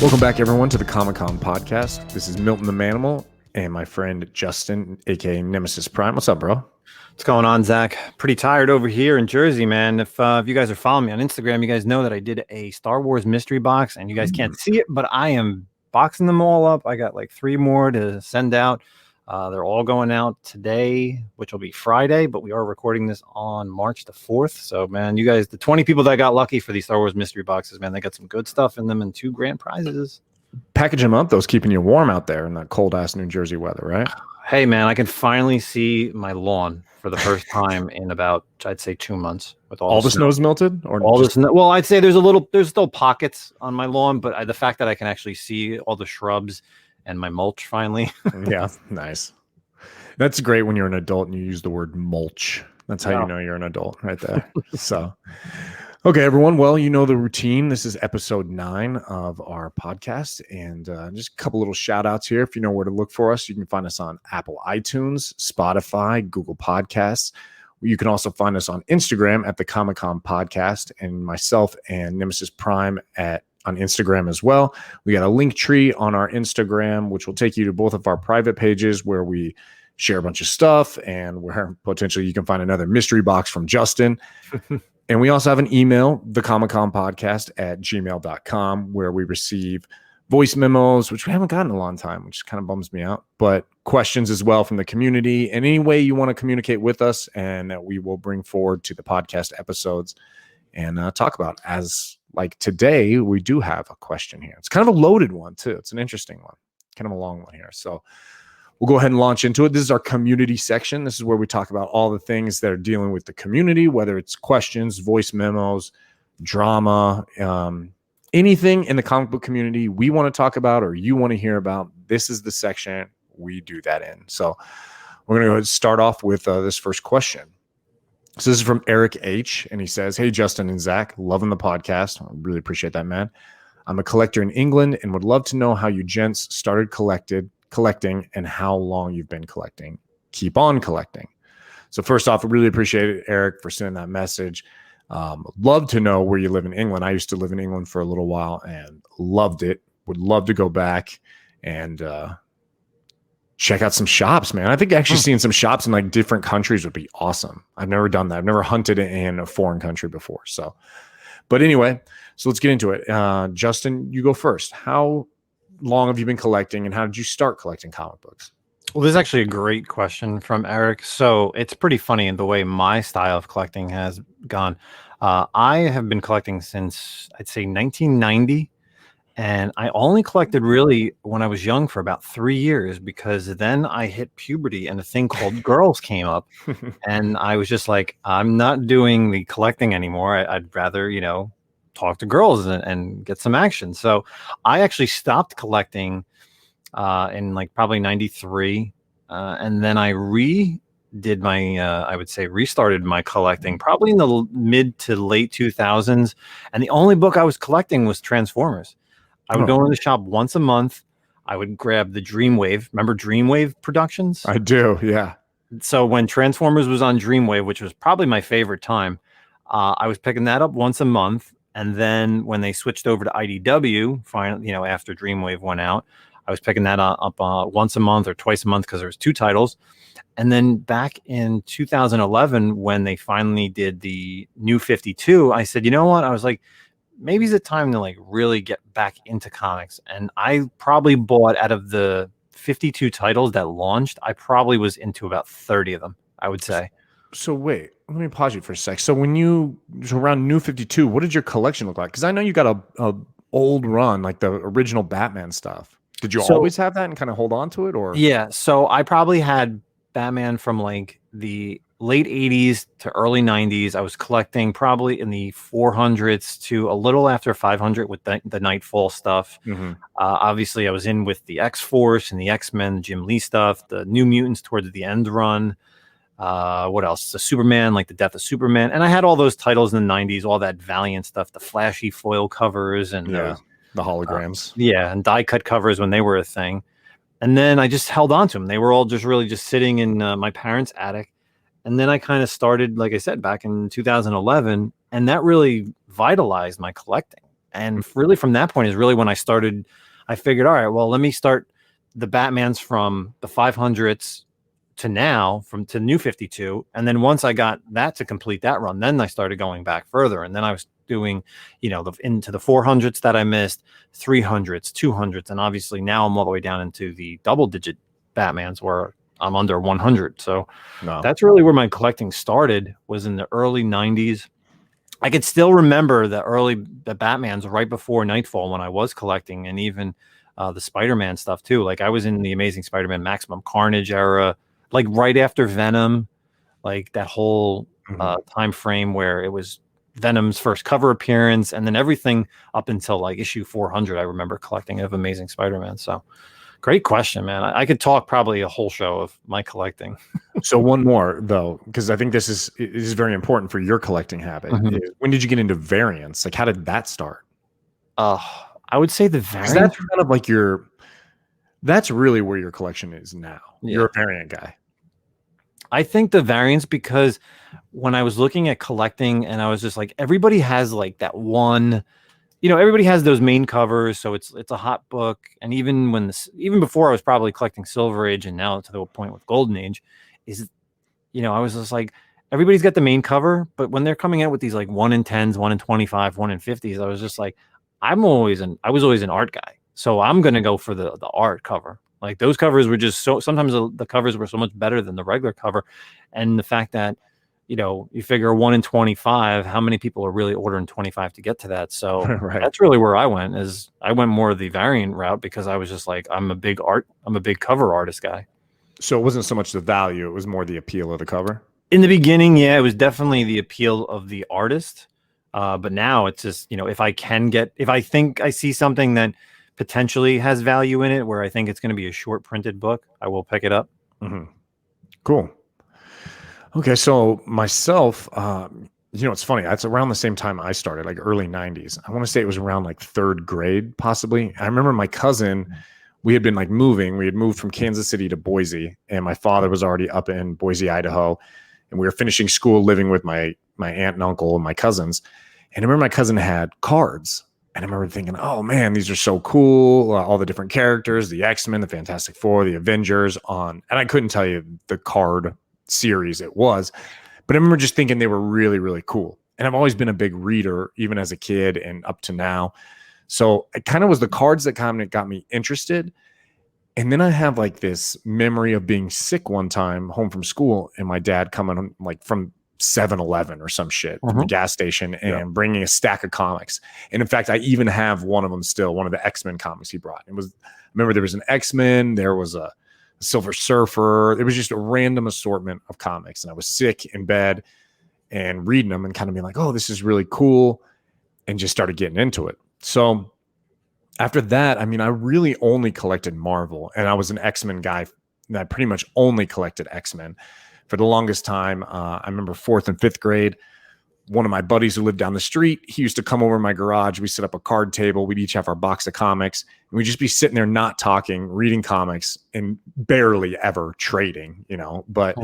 Welcome back, everyone, to the Comic-Con podcast. This is Milton the Manimal and my friend Justin, aka Nemesis Prime. What's up, bro? What's going on, Zack? Pretty tired over here in Jersey, man. If you guys are following me on Instagram, you guys know that I did a Star Wars mystery box, and you guys can't see it, but I am boxing them all up. I got like 3 more to send out. They're all going out today, which will be Friday, but we are recording this on March the 4th. So, man, you guys, the 20 people that got lucky for these Star Wars mystery boxes, man, they got some good stuff in them and 2 grand prizes. Package them up, those keeping you warm out there in that cold-ass New Jersey weather, right? Hey, man, I can finally see my lawn for the first time in about, I'd say, 2 months. With all the snow's melted, or all the snow. Well, I'd say there's still pockets on my lawn, but the fact that I can actually see all the shrubs and my mulch finally. Yeah, nice. That's great when you're an adult and you use the word mulch. That's how you know you're an adult right there. So, okay, everyone. Well, you know the routine. This is episode 9 of our podcast. And just a couple little shout outs here. If you know where to look for us, you can find us on Apple iTunes, Spotify, Google Podcasts. You can also find us on Instagram at the Comic-Con Podcast, and myself and Nemesis Prime on Instagram as well. We got a link tree on our Instagram, which will take you to both of our private pages where we share a bunch of stuff and where potentially you can find another mystery box from Justin. And we also have an email, thecomicconpodcast@gmail.com, where we receive voice memos, which we haven't gotten in a long time, which kind of bums me out, but questions as well from the community, and any way you want to communicate with us, and we will bring forward to the podcast episodes and talk about. As like today, we do have a question here. It's kind of a loaded one too. It's an interesting one, kind of a long one here. So we'll go ahead and launch into it. This is our community section. This is where we talk about all the things that are dealing with the community, whether it's questions, voice memos, drama, anything in the comic book community we want to talk about or you want to hear about. This is the section we do that in. So we're going to go ahead and start off with this first question. So this is from Eric H. And he says, "Hey, Justin and Zach, loving the podcast." I really appreciate that, man. "I'm a collector in England and would love to know how you gents started collecting and how long you've been collecting. Keep on collecting." So first off, I really appreciate it, Eric, for sending that message. Love to know where you live in England. I used to live in England for a little while and loved it. Would love to go back and check out some shops, man. I think actually seeing some shops in like different countries would be awesome. I've never done that. I've never hunted in a foreign country before. So, but anyway, so let's get into it. Justin, you go first. How long have you been collecting and how did you start collecting comic books? Well, this is actually a great question from Eric. So it's pretty funny in the way my style of collecting has gone. I have been collecting since I'd say 1990. And I only collected really when I was young for about 3 years, because then I hit puberty and a thing called girls came up. And I was just like, I'm not doing the collecting anymore. I'd rather, talk to girls and get some action. So I actually stopped collecting in like probably 93. And then I restarted my collecting probably in the mid to late 2000s. And the only book I was collecting was Transformers. I would go in the shop once a month. I would grab the Dreamwave. Remember Dreamwave Productions? I do, yeah. So when Transformers was on Dreamwave, which was probably my favorite time, I was picking that up once a month. And then when they switched over to IDW, finally, after Dreamwave went out, I was picking that up once a month or twice a month because there was 2 titles. And then back in 2011, when they finally did the New 52, I said, you know what? I was like, maybe it's a time to like really get back into comics. And I probably bought, out of the 52 titles that launched, I probably was into about 30 of them, I would say. So wait, let me pause you for a sec. So around New 52, what did your collection look like? Because I know you got a old run, like the original Batman stuff. Did you always have that and kind of hold on to it, or? Yeah, so I probably had Batman from like the late 80s to early 90s. I was collecting probably in the 400s to a little after 500 with the Nightfall stuff. Mm-hmm. Obviously, I was in with the X-Force and the X-Men, the Jim Lee stuff, the New Mutants towards the end run. What else? The Superman, like the Death of Superman. And I had all those titles in the 90s, all that Valiant stuff, the flashy foil covers and the holograms. And die cut covers when they were a thing. And then I just held on to them. They were all just really just sitting in my parents' attic. And then I kind of started, like I said, back in 2011, and that really vitalized my collecting. And really from that point is really when I figured, all right, well, let me start the Batmans from the 500s to now, to New 52. And then once I got that to complete that run, then I started going back further. And then I was doing, into the 400s that I missed, 300s, 200s. And obviously now I'm all the way down into the double digit Batmans where I'm under 100. So that's really where my collecting started, was in the early 90s. I could still remember the Batmans right before Nightfall when I was collecting, and even the Spider-Man stuff too. Like I was in the Amazing Spider-Man Maximum Carnage era, like right after Venom, like that whole time frame where it was Venom's first cover appearance, and then everything up until like issue 400. I remember collecting of Amazing Spider-Man. So great question, man. I could talk probably a whole show of my collecting. So one more though, because I think this is very important for your collecting habit. When did you get into variants? Like, how did that start? I would say the variant. That's kind of like that's really where your collection is now. Yeah. You're a variant guy. I think the variants, because when I was looking at collecting, and I was just like, everybody has like that one, everybody has those main covers, so it's a hot book. And even before I was probably collecting Silver Age, and now to the point with Golden Age, I was just like, everybody's got the main cover, but when they're coming out with these like 1 in 10s, 1 in 25, 1 in 50s, I was just like, I was always an art guy, so I'm gonna go for the art cover. Like those covers were just sometimes the covers were so much better than the regular cover, and the fact that you figure 1 in 25, how many people are really ordering 25 to get to that? So That's really where I went. I went more of the variant route, because I was just like, I'm a big cover artist guy. So it wasn't so much the value, it was more the appeal of the cover. In the beginning, yeah, it was definitely the appeal of the artist. But now it's just, if I think I see something that potentially has value in it, where I think it's going to be a short printed book, I will pick it up. Cool. Okay. So myself, it's funny. That's around the same time I started, like early 90s. I want to say it was around like 3rd grade, possibly. I remember my cousin, we had been like moving. We had moved from Kansas City to Boise, and my father was already up in Boise, Idaho. And we were finishing school, living with my aunt and uncle and my cousins. And I remember my cousin had cards. And I remember thinking, oh man, these are so cool. All the different characters, the X-Men, the Fantastic Four, the Avengers and I couldn't tell you the card series it was, but I remember just thinking they were really, really cool. And I've always been a big reader, even as a kid and up to now. So it kind of was the cards that kind of got me interested. And then I have like this memory of being sick one time home from school, and my dad coming home, like from 7-Eleven or some shit from the gas station, and bringing a stack of comics. And in fact, I even have one of them still, one of the X-Men comics he brought. I remember there was an X-Men, there was a Silver Surfer. It was just a random assortment of comics. And I was sick in bed and reading them and kind of being like, oh, this is really cool. And just started getting into it. So after that, I really only collected Marvel, and I was an X-Men guy. And I pretty much only collected X-Men for the longest time. I remember 4th and 5th grade, one of my buddies who lived down the street, he used to come over in my garage. We set up a card table. We'd each have our box of comics, and we'd just be sitting there, not talking, reading comics, and barely ever trading, but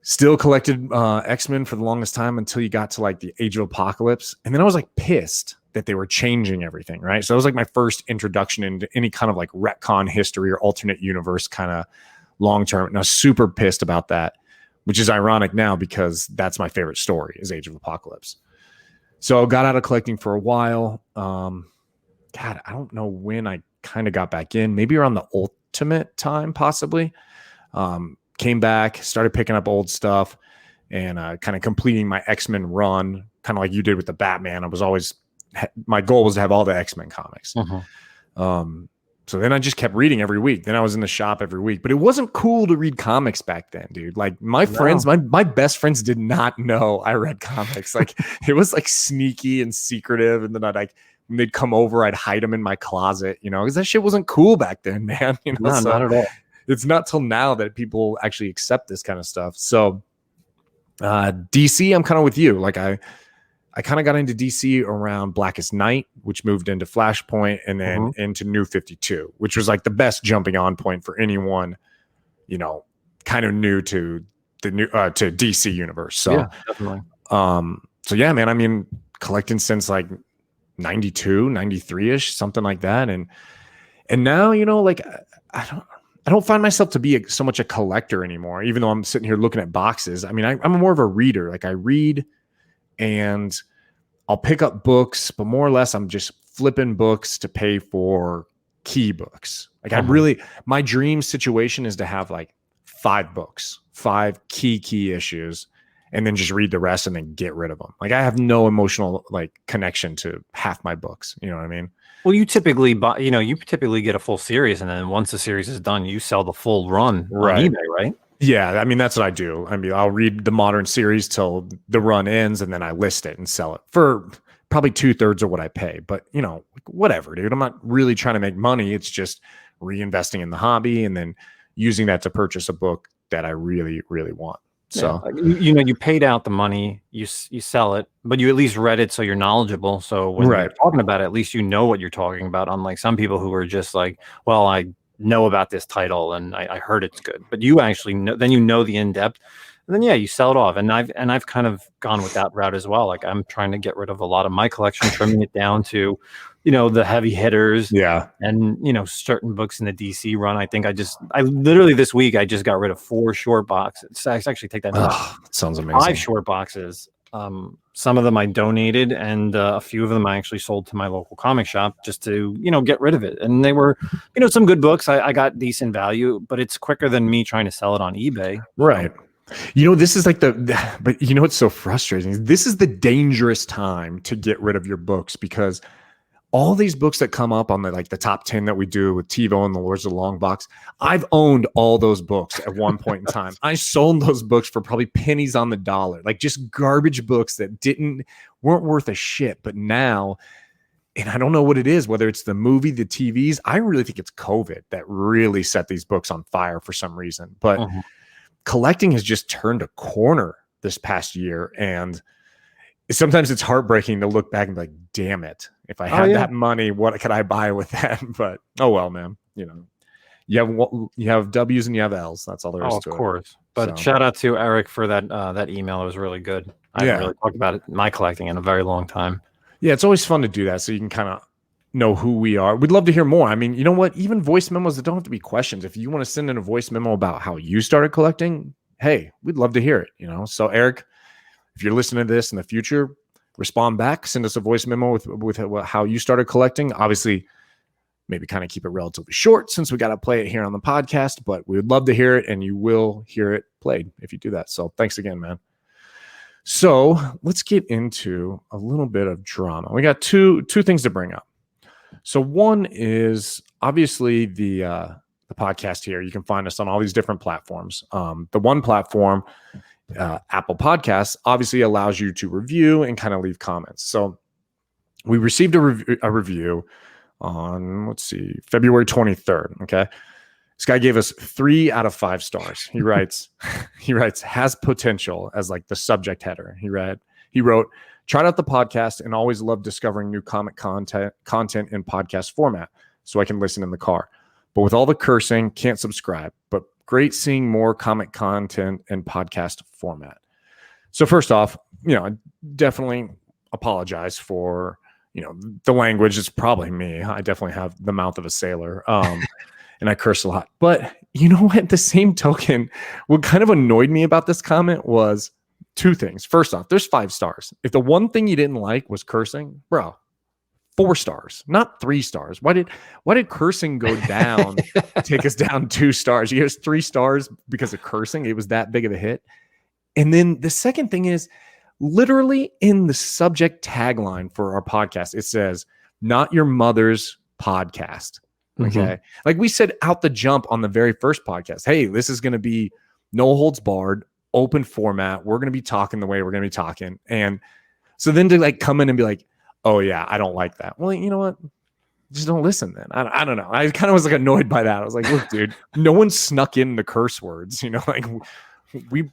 still collected X-Men for the longest time until you got to like the Age of Apocalypse. And then I was like pissed that they were changing everything, right? So it was like my first introduction into any kind of like retcon history or alternate universe kind of long-term. And I was super pissed about that, which is ironic now because that's my favorite story, is Age of Apocalypse. So I got out of collecting for a while. God, I don't know when I kind of got back in, maybe around the Ultimate time, possibly. Came back, started picking up old stuff, and kind of completing my X-Men run, kind of like you did with the Batman. My goal was to have all the X-Men comics. So then I just kept reading every week. Then I was in the shop every week. But it wasn't cool to read comics back then, dude. Like my friends, my best friends did not know I read comics. Like it was like sneaky and secretive. And then when they'd come over, I'd hide them in my closet, because that shit wasn't cool back then, man. No, so not at all. It's not till now that people actually accept this kind of stuff. So DC, I'm kind of with you. Like I kind of got into DC around Blackest Night, which moved into Flashpoint, and then into New 52, which was like the best jumping on point for anyone, kind of new to the new to DC universe. So yeah, definitely. So yeah, man. Collecting since like 92, 93-ish, something like that. And now, like I don't find myself to be so much a collector anymore, even though I'm sitting here looking at boxes. I mean, I'm more of a reader. Like I read and I'll pick up books, but more or less I'm just flipping books to pay for key books. Like my dream situation is to have like 5 books, 5 key issues, and then just read the rest and then get rid of them. Like I have no emotional like connection to half my books. You know what I mean? Well, you typically buy, you typically get a full series, and then once the series is done, you sell the full run on eBay, right? Yeah, I mean that's what I do. I mean, I'll read the modern series till the run ends, and then I list it and sell it for probably 2/3 of what I pay. But whatever, dude. I'm not really trying to make money. It's just reinvesting in the hobby and then using that to purchase a book that I really, really want. So you paid out the money, you sell it, but you at least read it, so you're knowledgeable. So when you're talking about it, at least you know what you're talking about. Unlike some people who are just like, well, I know about this title and I heard it's good, but you actually know. Then the in depth, and then you sell it off. And I've kind of gone with that route as well. Like I'm trying to get rid of a lot of my collection, trimming it down to the heavy hitters, and certain books in the DC run. I think I literally this week I just got rid of 4 short boxes. I actually take that back. Sounds amazing. 5 short boxes. Some of them I donated, and a few of them I actually sold to my local comic shop just to get rid of it. And they were some good books. I got decent value, but it's quicker than me trying to sell it on eBay. Right. This is like but it's so frustrating. This is the dangerous time to get rid of your books, because all these books that come up on the top 10 that we do with TiVo and the Lords of the Long Box, I've owned all those books at one point in time. I sold those books for probably pennies on the dollar, like just garbage books that weren't worth a shit. But now, and I don't know what it is, whether it's the movie, the TVs, I really think it's COVID that really set these books on fire for some reason. But collecting has just turned a corner this past year, and sometimes it's heartbreaking to look back and be like, damn it, if I had that money, what could I buy with that? But oh well, man, you have W's and you have L's. That's all there is to it. Of course. But shout out to Eric for that email. It was really good. I haven't really talked about my collecting in a very long time. Yeah, it's always fun to do that, so you can kind of know who we are. We'd love to hear more. I mean, you know what? Even voice memos that don't have to be questions. If you want to send in a voice memo about how you started collecting, hey, we'd love to hear it. So Eric, if you're listening to this in the future, respond back, send us a voice memo with how you started collecting. Obviously, maybe kind of keep it relatively short since we got to play it here on the podcast, but we would love to hear it, and you will hear it played if you do that. So thanks again, man. So let's get into a little bit of drama. We got two things to bring up. So one is obviously the podcast here. You can find us on all these different platforms. The one platform, Apple Podcasts, obviously allows you to review and kind of leave comments. So we received a review on, February 23rd. Okay. This guy gave us 3 out of 5 stars. He writes, has potential as like the subject header. He wrote, tried out the podcast and always loved discovering new comic content in podcast format so I can listen in the car. But with all the cursing, can't subscribe. But great seeing more comic content in podcast format. So first off, I definitely apologize for, the language. It's probably me. I definitely have the mouth of a sailor. And I curse a lot. But you know what? The same token, what kind of annoyed me about this comment was 2 things. First off, there's 5 stars. If the one thing you didn't like was cursing, bro, 4 stars, not 3 stars. Why did cursing go down, take us down 2 stars? You gave us 3 stars because of cursing. It was that big of a hit. And then the second thing is literally in the subject tagline for our podcast, it says, not your mother's podcast. Okay. Mm-hmm. Like we said out the jump on the very first podcast, hey, this is going to be no holds barred, open format. We're going to be talking the way we're going to be talking. And so then to like come in and be like, oh yeah, I don't like that. Well, you know what? Just don't listen then. I don't know. I kind of was like annoyed by that. I was like, look, dude, no one snuck in the curse words, like we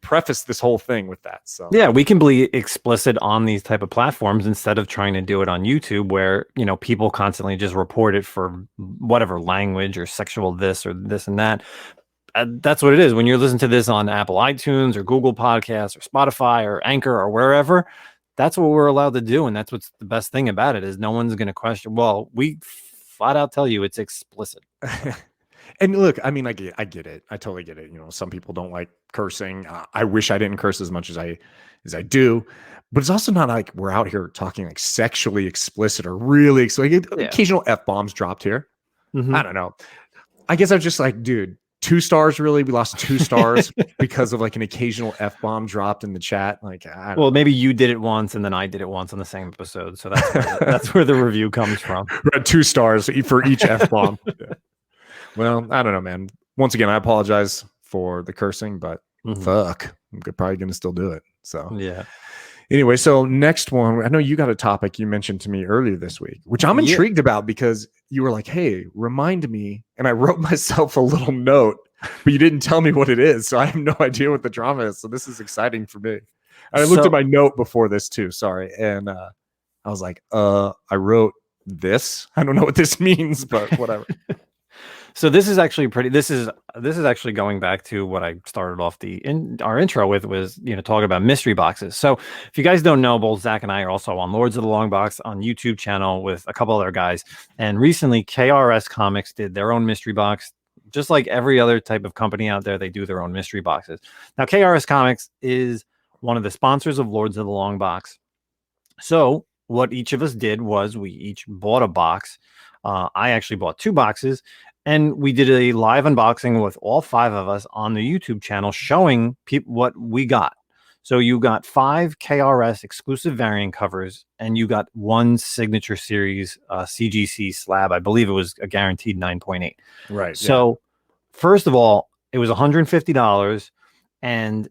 preface this whole thing with that. So yeah, we can be explicit on these type of platforms instead of trying to do it on YouTube where, people constantly just report it for whatever language or sexual this or this and that. That's what it is. When you're listening to this on Apple iTunes or Google Podcasts or Spotify or Anchor or wherever, that's what we're allowed to do. And that's what's the best thing about it is no one's going to question. Well, we flat out tell you it's explicit. And look, I mean, I get it. I totally get it. You know, some people don't like cursing. I wish I didn't curse as much as I do, but it's also not like we're out here talking like sexually explicit or really explicit. Occasional F-bombs dropped here. I don't know. I guess I was just like, dude, 2 stars really? We lost 2 stars because of like an occasional F-bomb dropped in the chat. Like, well, maybe you did it once and then I did it once on the same episode. So that's where the review comes from. We're at 2 stars for each F-bomb. Yeah. Well, I don't know, man. Once again, I apologize for the cursing, but fuck, I'm probably going to still do it. So, yeah. Anyway, so next one, I know you got a topic you mentioned to me earlier this week, which I'm intrigued about because you were like, hey, remind me. And I wrote myself a little note, but you didn't tell me what it is. So I have no idea what the drama is. So this is exciting for me. And I looked at my note before this too. Sorry. And I was like, I wrote this. I don't know what this means, but whatever. So this is actually this is actually going back to what I started off our intro with was, talking about mystery boxes. So if you guys don't know, both Zach and I are also on Lords of the Long Box on YouTube channel with a couple other guys. And recently KRS Comics did their own mystery box. Just like every other type of company out there, they do their own mystery boxes. Now, KRS Comics is one of the sponsors of Lords of the Long Box. So what each of us did was we each bought a box. I actually bought 2 boxes. And we did a live unboxing with all 5 of us on the YouTube channel showing people what we got. So you got 5 KRS exclusive variant covers and you got 1 signature series CGC slab. I believe it was a guaranteed 9.8. Right. So first of all, it was $150 and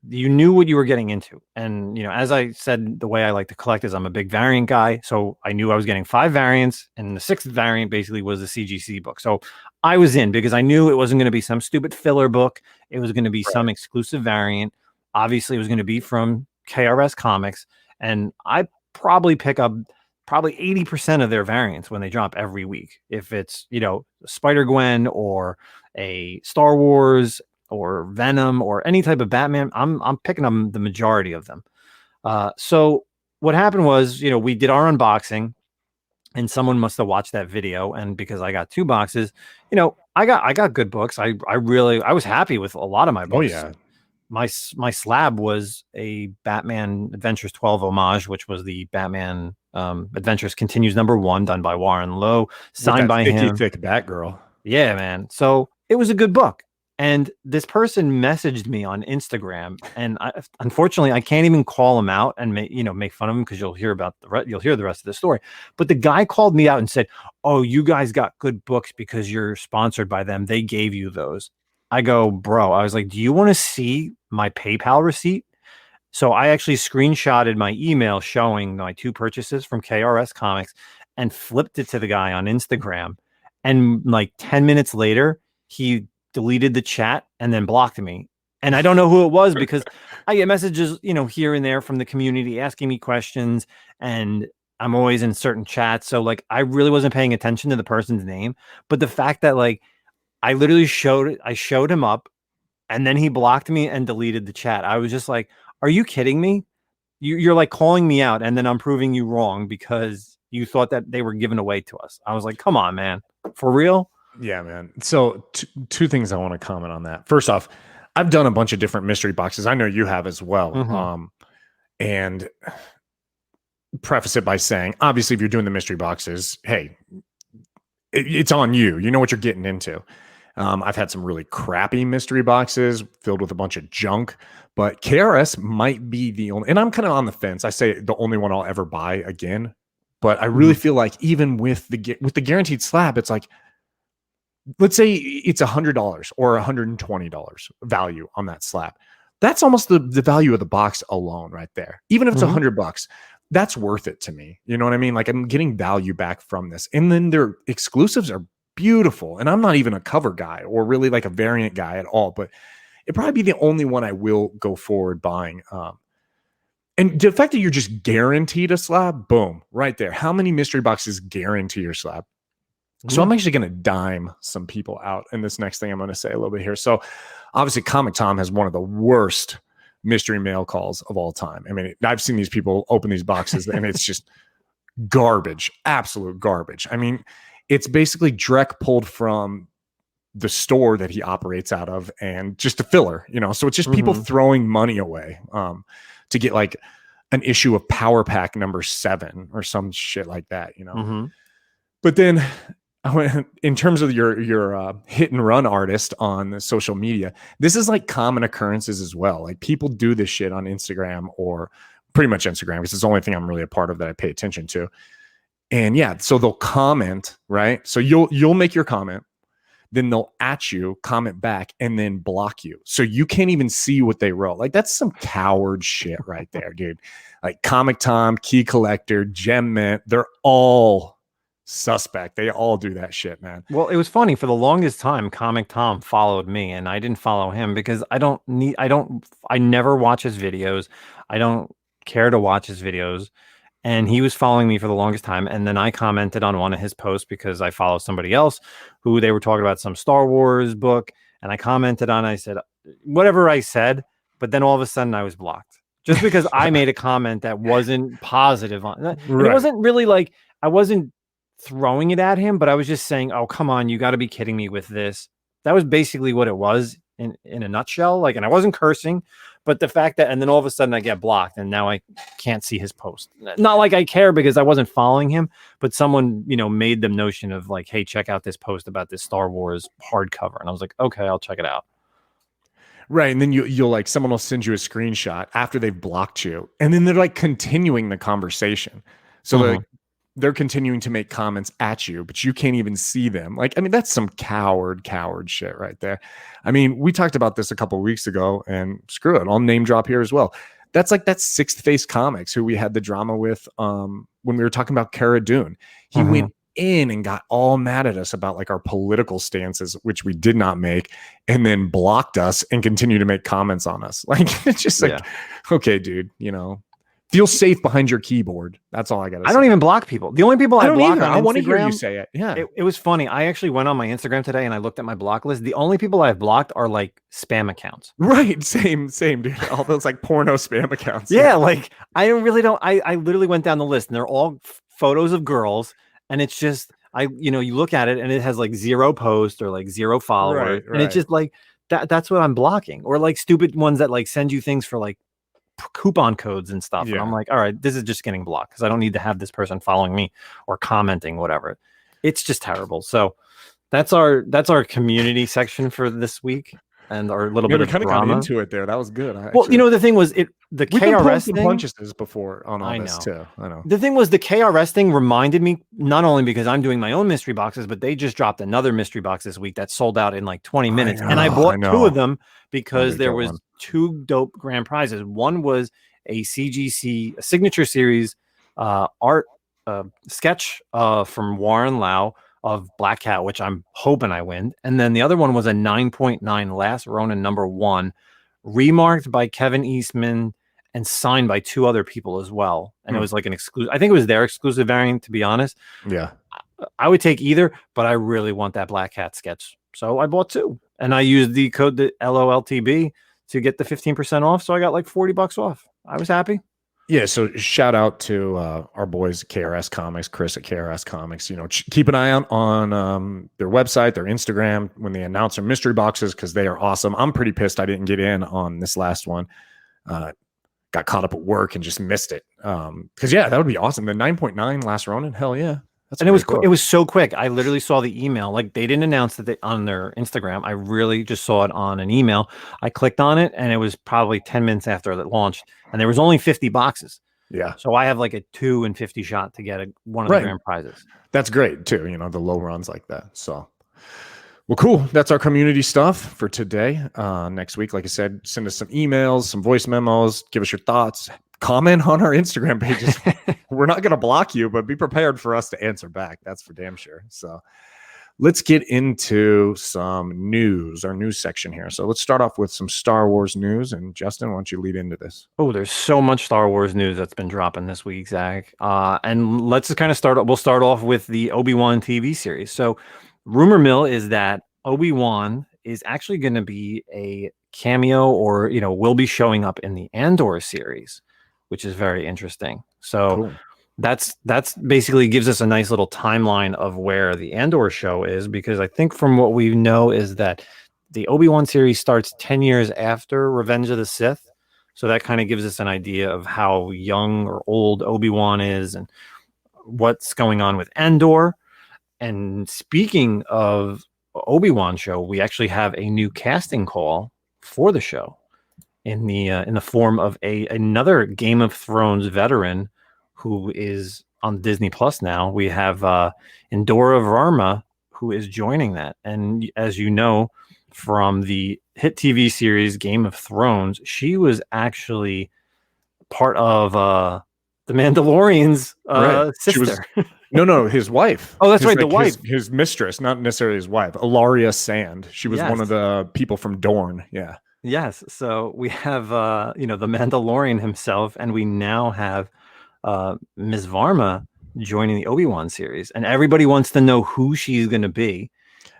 you knew what you were getting into. And, as I said, the way I like to collect is I'm a big variant guy. So I knew I was getting 5 variants and the 6th variant basically was the CGC book. So I was in because I knew it wasn't going to be some stupid filler book. It was going to be some exclusive variant. Obviously it was going to be from KRS Comics. And I probably pick up 80% of their variants when they drop every week. If it's, Spider-Gwen or a Star Wars or Venom or any type of Batman, I'm picking up the majority of them. So what happened was, we did our unboxing and someone must have watched that video. And because I got 2 boxes, I got good books. I was happy with a lot of my books. Oh yeah. My slab was a Batman Adventures 12 homage, which was the Batman Adventures Continues #1 done by Warren Lowe, signed by him. Thick Batgirl. Yeah, man. So it was a good book. And this person messaged me on Instagram, and unfortunately, I can't even call him out and make fun of him because you'll hear the rest of the story. But the guy called me out and said, "Oh, you guys got good books because you're sponsored by them. They gave you those." I go, "Bro," I was like, "Do you want to see my PayPal receipt?" So I actually screenshotted my email showing my 2 purchases from KRS Comics and flipped it to the guy on Instagram. And like 10 minutes later, he deleted the chat and then blocked me. And I don't know who it was because I get messages, here and there from the community asking me questions and I'm always in certain chats. So like, I really wasn't paying attention to the person's name, but the fact that like, I literally showed him up and then he blocked me and deleted the chat. I was just like, are you kidding me? You're like calling me out and then I'm proving you wrong because you thought that they were given away to us. I was like, come on, man, for real? Yeah, man. So 2 things I want to comment on that. First off, I've done a bunch of different mystery boxes. I know you have as well. And preface it by saying, obviously, if you're doing the mystery boxes, hey, it's on you. You know what you're getting into. I've had some really crappy mystery boxes filled with a bunch of junk, but KRS might be the only, and I'm kind of on the fence. I say the only one I'll ever buy again, but I really feel like even with the guaranteed slab, it's like, let's say it's $100 or $120 value on that slab. That's almost the value of the box alone right there. Even if it's $100, that's worth it to me. You know what I mean? Like I'm getting value back from this. And then their exclusives are beautiful. And I'm not even a cover guy or really like a variant guy at all, but it'd probably be the only one I will go forward buying. And the fact that you're just guaranteed a slab, boom, right there. How many mystery boxes guarantee your slab? So I'm actually going to dime some people out in this next thing I'm going to say a little bit here. So obviously Comic Tom has one of the worst mystery mail calls of all time. I mean, I've seen these people open these boxes and it's just garbage, absolute garbage. I mean, it's basically Drek pulled from the store that he operates out of and just a filler, so it's just people throwing money away to get like an issue of Power Pack number 7 or some shit like that, But then in terms of your hit and run artist on the social media, this is like common occurrences as well. Like people do this shit on Instagram, or pretty much Instagram, because it's the only thing I'm really a part of that I pay attention to. And yeah, so they'll comment, right? So you'll make your comment, then they'll at you, comment back, and then block you. So you can't even see what they wrote. Like that's some coward shit right there, dude. Like Comic Tom, Key Collector, Gem Mint, they're all suspect. They all do that shit, man. Well, it was funny. For the longest time, Comic Tom followed me and I didn't follow him because I never watch his videos. I don't care to watch his videos. And he was following me for the longest time. And then I commented on one of his posts because I follow somebody else who they were talking about some Star Wars book. And I commented on, I said, whatever I said, but then all of a sudden I was blocked just because I made a comment that wasn't positive on that. Right. It wasn't really like, I wasn't throwing it at him, but I was just saying, oh, come on, you got to be kidding me with this. That was basically what it was in a nutshell. Like, and I wasn't cursing, but the fact that, and then all of a sudden I get blocked and now I can't see his post. Not like I care because I wasn't following him, but someone, made the notion of like, hey, check out this post about this Star Wars hardcover. And I was like, okay, I'll check it out. Right. And then you'll like, someone will send you a screenshot after they've blocked you. And then they're like continuing the conversation. So they're continuing to make comments at you, but you can't even see them. Like, I mean, that's some coward shit right there. I mean, we talked about this a couple of weeks ago, and screw it, I'll name drop here as well. That's like that Sixth Face Comics who we had the drama with when we were talking about Cara Dune. He went in and got all mad at us about like our political stances, which we did not make, and then blocked us and continued to make comments on us. Like, it's just like, okay, dude, feel safe behind your keyboard. That's all I got to say. I don't even block people. The only people I block on Instagram, I want to hear you say it. Yeah. It was funny. I actually went on my Instagram today and I looked at my block list. The only people I've blocked are like spam accounts. Right. Same, dude. All those like porno spam accounts. Yeah. Like I literally went down the list and they're all photos of girls. And it's just, you look at it and it has like 0 posts or like 0 followers. Right. And it's just like, that's what I'm blocking. Or like stupid ones that like send you things for like coupon codes and stuff. And I'm like, all right, this is just getting blocked because I don't need to have this person following me or commenting, whatever. It's just terrible. So that's our community section for this week and our little bit of kind drama. of got into it there. That was good. Well, the thing was the KRS thing. Bunches before on all this too. I know. The thing was the KRS thing reminded me not only because I'm doing my own mystery boxes, but they just dropped another mystery box this week that sold out in like 20 minutes. And I bought 2 of them because there was 2 dope grand prizes. One was a CGC, a signature series art sketch from Warren Lau of Black Cat, which I'm hoping I win. And then the other one was a 9.9 Last Ronin #1, remarked by Kevin Eastman and signed by 2 other people as well. And it was like an exclusive. I think it was their exclusive variant, to be honest. Yeah. I would take either, but I really want that Black Cat sketch. So I bought 2 and I used the code LOLTB to get the 15% off. So I got like $40 off. I was happy. Yeah, so shout out to our boys at KRS Comics, Chris at KRS Comics. Keep an eye out on their website, their Instagram when they announce their mystery boxes because they are awesome. I'm pretty pissed I didn't get in on this last one. Got caught up at work and just missed it. Because that would be awesome. The 9.9 Last Ronin, hell yeah. And it was so quick. I literally saw the email. Like they didn't announce that on their Instagram. I really just saw it on an email. I clicked on it and it was probably 10 minutes after it launched. And there was only 50 boxes. Yeah. So I have like a 2 in 50 shot to get one of the grand prizes. That's great too. The low runs like that. So, well, cool. That's our community stuff for today. Next week, like I said, send us some emails, some voice memos, give us your thoughts. Comment on our Instagram pages. We're not going to block you, but be prepared for us to answer back. That's for damn sure. So let's get into some news, our news section here. So let's start off with some Star Wars news. And Justin, why don't you lead into this? Oh, there's so much Star Wars news that's been dropping this week, Zach. And let's just kind of we'll start off with the Obi-Wan TV series. So rumor mill is that Obi-Wan is actually going to be a cameo or, will be showing up in the Andor series, which is very interesting. So Cool. that's basically gives us a nice little timeline of where the Andor show is, because I think from what we know is that the Obi-Wan series starts 10 years after Revenge of the Sith. So that kind of gives us an idea of how young or old Obi-Wan is and what's going on with Andor. And speaking of Obi-Wan show, we actually have a new casting call for the show in the form of another Game of Thrones veteran who is on Disney Plus now. We have Indora Varma, who is joining that. And as you know, from the hit TV series Game of Thrones, she was actually part of the Mandalorian's sister. No, his wife. Oh, that's right, the wife. His mistress, not necessarily his wife, Ilaria Sand. She was one of the people from Dorne. Yeah. Yes. So we have, the Mandalorian himself, and we now have Ms. Varma joining the Obi-Wan series, and everybody wants to know who she's going to be.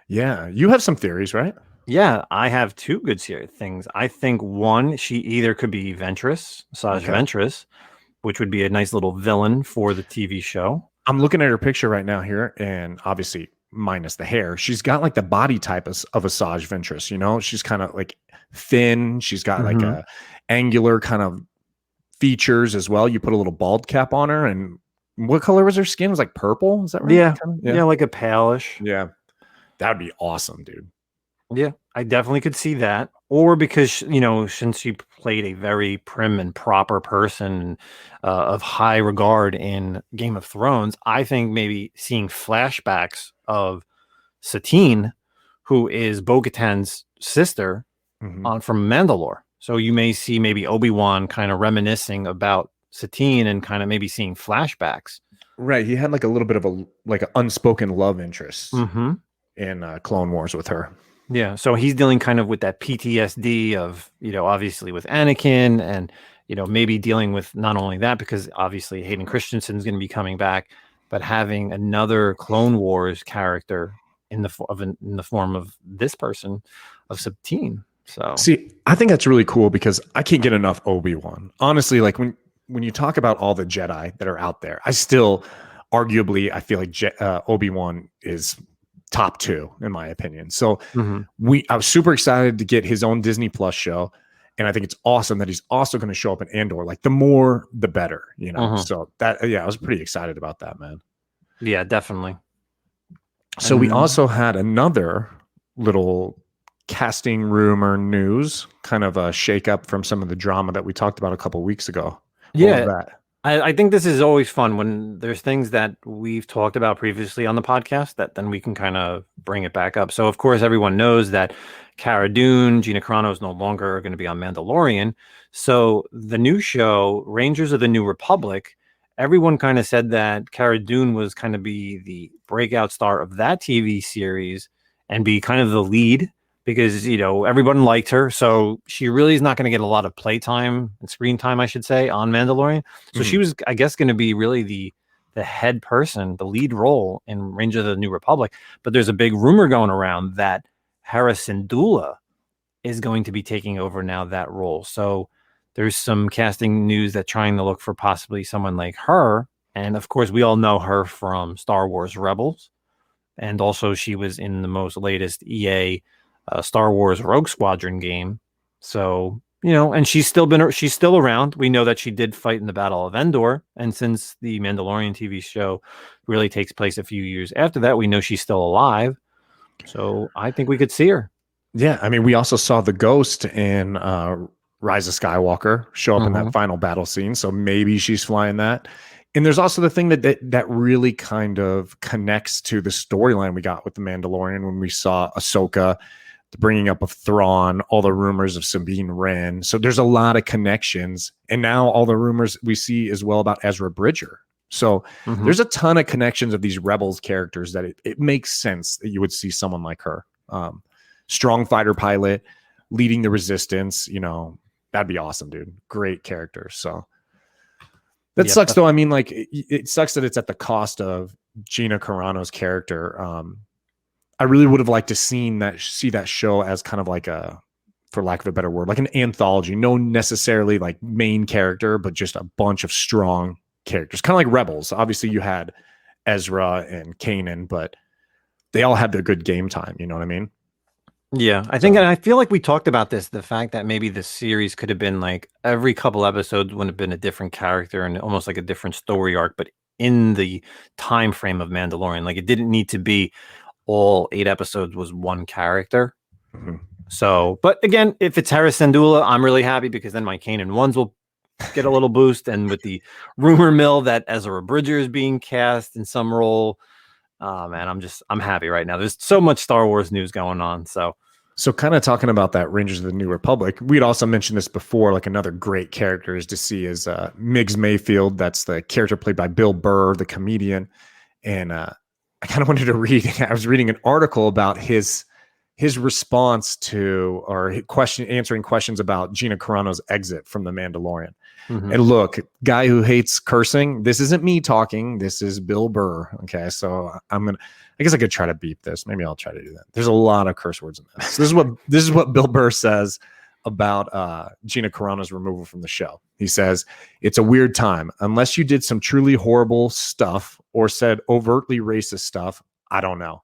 Yeah. You have some theories, right? Yeah, I have two good things. I think one, she either could be Ventress, Ventress, which would be a nice little villain for the TV show. I'm looking at her picture right now here, and obviously minus the hair, she's got like the body type of Asajj Ventress. She's kind of like thin. She's got like a angular kind of features as well. You put a little bald cap on her, and what color was her skin? It was like purple. Is that right? Yeah, like a palish. Yeah, that'd be awesome, dude. Yeah, I definitely could see that. Or because, since she played a very prim and proper person of high regard in Game of Thrones, I think maybe seeing flashbacks of Satine, who is Bo-Katan's sister from Mandalore. So you may see maybe Obi-Wan kind of reminiscing about Satine and kind of maybe seeing flashbacks. Right. He had like a little bit of an unspoken love interest in Clone Wars with her. Yeah, so he's dealing kind of with that PTSD of, obviously with Anakin, and, maybe dealing with not only that, because obviously Hayden Christensen's going to be coming back, but having another Clone Wars character in the form of this person, of Satine. So see, I think that's really cool because I can't get enough Obi-Wan. Honestly, like when you talk about all the Jedi that are out there, I still I feel like Obi-Wan is top 2 in my opinion. So I was super excited to get his own Disney Plus show, and I think it's awesome that he's also going to show up in Andor. Like the more the better, So that I was pretty excited about that, man. Yeah, definitely. So we also had another little casting rumor news, kind of a shake up from some of the drama that we talked about a couple weeks ago. Yeah, that? I think this is always fun when there's things that we've talked about previously on the podcast that then we can kind of bring it back up. So, of course, everyone knows that Cara Dune, Gina Carano is no longer going to be on Mandalorian. So the new show, Rangers of the New Republic, everyone kind of said that Cara Dune was kind of be the breakout star of that TV series and be kind of the lead, because, everyone liked her. So she really is not going to get a lot of playtime and screen time, I should say, on Mandalorian. So she was, I guess, going to be really the head person, the lead role in Rangers of the New Republic. But there's a big rumor going around that Hera Syndulla is going to be taking over now that role. So there's some casting news that trying to look for possibly someone like her. And of course, we all know her from Star Wars Rebels. And also she was in the most latest EA Star Wars Rogue Squadron game. So, and she's still around. We know that she did fight in the Battle of Endor. And since the Mandalorian TV show really takes place a few years after that, we know she's still alive. So I think we could see her. Yeah. I mean, we also saw the ghost in Rise of Skywalker show up in that final battle scene. So maybe she's flying that. And there's also the thing that really kind of connects to the storyline we got with the Mandalorian when we saw Ahsoka, the bringing up of Thrawn, all the rumors of Sabine Wren. So there's a lot of connections. And now all the rumors we see as well about Ezra Bridger. So there's a ton of connections of these Rebels characters that it makes sense that you would see someone like her. Strong fighter pilot, leading the resistance, that'd be awesome, dude. Great character. So that sucks though. I mean, like it sucks that it's at the cost of Gina Carano's character. I really would have liked to see that show as kind of like a for lack of a better word, like an anthology, no necessarily like main character, but just a bunch of strong characters, kind of like Rebels. Obviously you had Ezra and Kanan, but they all had their good game time. You know what I mean? Yeah, I think, and I feel like we talked about this, the fact that maybe the series could have been like every couple episodes would have been a different character and almost like a different story arc, but in the time frame of Mandalorian, like it didn't need to be all 8 episodes was one character. Mm-hmm. So, but again, if it's Hera Syndulla, I'm really happy because then my Kanan ones will get a little boost. And with the rumor mill that Ezra Bridger is being cast in some role, man, I'm happy right now. There's so much Star Wars news going on. So kind of talking about that Rangers of the New Republic, we'd also mentioned this before, like another great character is to see is Miggs Mayfield. That's the character played by Bill Burr, the comedian. And I kind of wanted to read, I was reading an article about his response to, or answering questions about Gina Carano's exit from The Mandalorian. Mm-hmm. And look, guy who hates cursing, this isn't me talking. This is Bill Burr. Okay. So I guess I could try to beep this. Maybe I'll try to do that. There's a lot of curse words in this. So this is what Bill Burr says about Gina Carano's removal from the show. He says, "It's a weird time. Unless you did some truly horrible stuff or said overtly racist stuff, I don't know.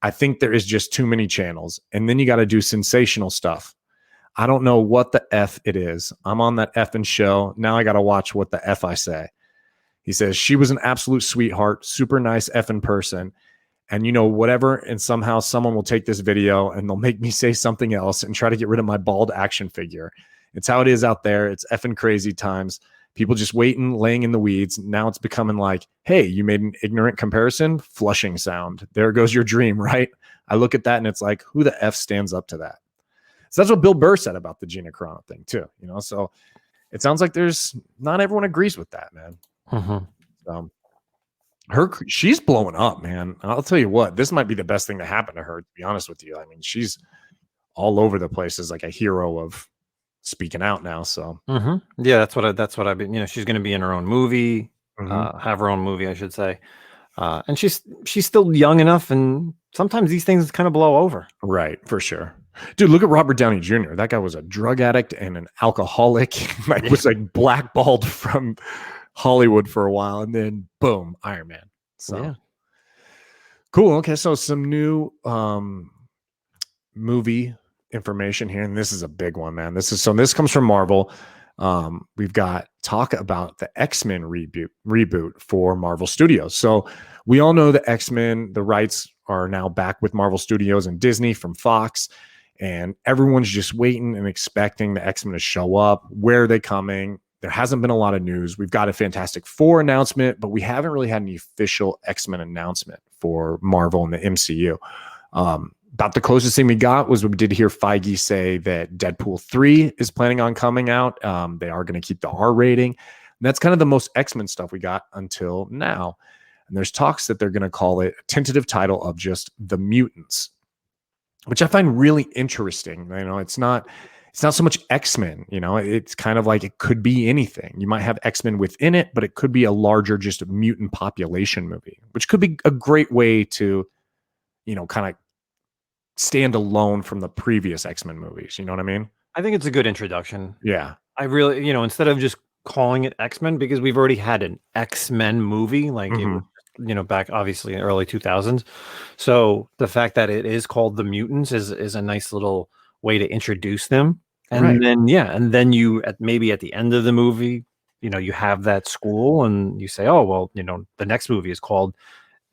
I think there is just too many channels. And then you got to do sensational stuff. I don't know what the F it is. I'm on that effing show. Now I got to watch what the F I say." He says, "She was an absolute sweetheart, super nice effing person. And whatever. And somehow someone will take this video and they'll make me say something else and try to get rid of my bald action figure. It's how it is out there. It's effing crazy times. People just waiting, laying in the weeds. Now it's becoming like, hey, you made an ignorant comparison? Flushing sound. There goes your dream, right? I look at that and it's like, who the F stands up to that?" So that's what Bill Burr said about the Gina Carano thing too. So it sounds like there's not everyone agrees with that, man. Mm-hmm. She's blowing up, man. I'll tell you what, this might be the best thing to happen to her, to be honest with you. I mean, she's all over the place as like a hero of speaking out now. So yeah, that's what I've been, she's going to be in her own movie, have her own movie, I should say. And she's still young enough. And sometimes these things kind of blow over. Right. For sure. Dude, look at Robert Downey Jr. That guy was a drug addict and an alcoholic, was like blackballed from Hollywood for a while, and then boom, Iron Man. So yeah. Cool. Okay, so some new movie information here, and this is a big one, man. This comes from Marvel. We've got talk about the X-Men reboot for Marvel Studios. So we all know the X-Men, the rights are now back with Marvel Studios and Disney from Fox, and everyone's just waiting and expecting the X-Men to show up. Where are they coming? There hasn't been a lot of news. We've got a Fantastic Four announcement, but we haven't really had any official X-Men announcement for Marvel and the MCU. About the closest thing we got was we did hear Feige say that Deadpool 3 is planning on coming out. They are going to keep the R rating. And that's kind of the most X-Men stuff we got until now. And there's talks that they're going to call it a tentative title of just The Mutants, which I find really interesting. It's not so much X-Men, it's kind of like it could be anything. You might have X-Men within it, but it could be a larger, just a mutant population movie, which could be a great way to, kind of stand alone from the previous X-Men movies. You know what I mean? I think it's a good introduction. Yeah. I really, instead of just calling it X-Men, because we've already had an X-Men movie, like it was, back obviously in the early 2000s. So the fact that it is called The Mutants is a nice little way to introduce them. And then you maybe at the end of the movie, you have that school and you say, oh, well, the next movie is called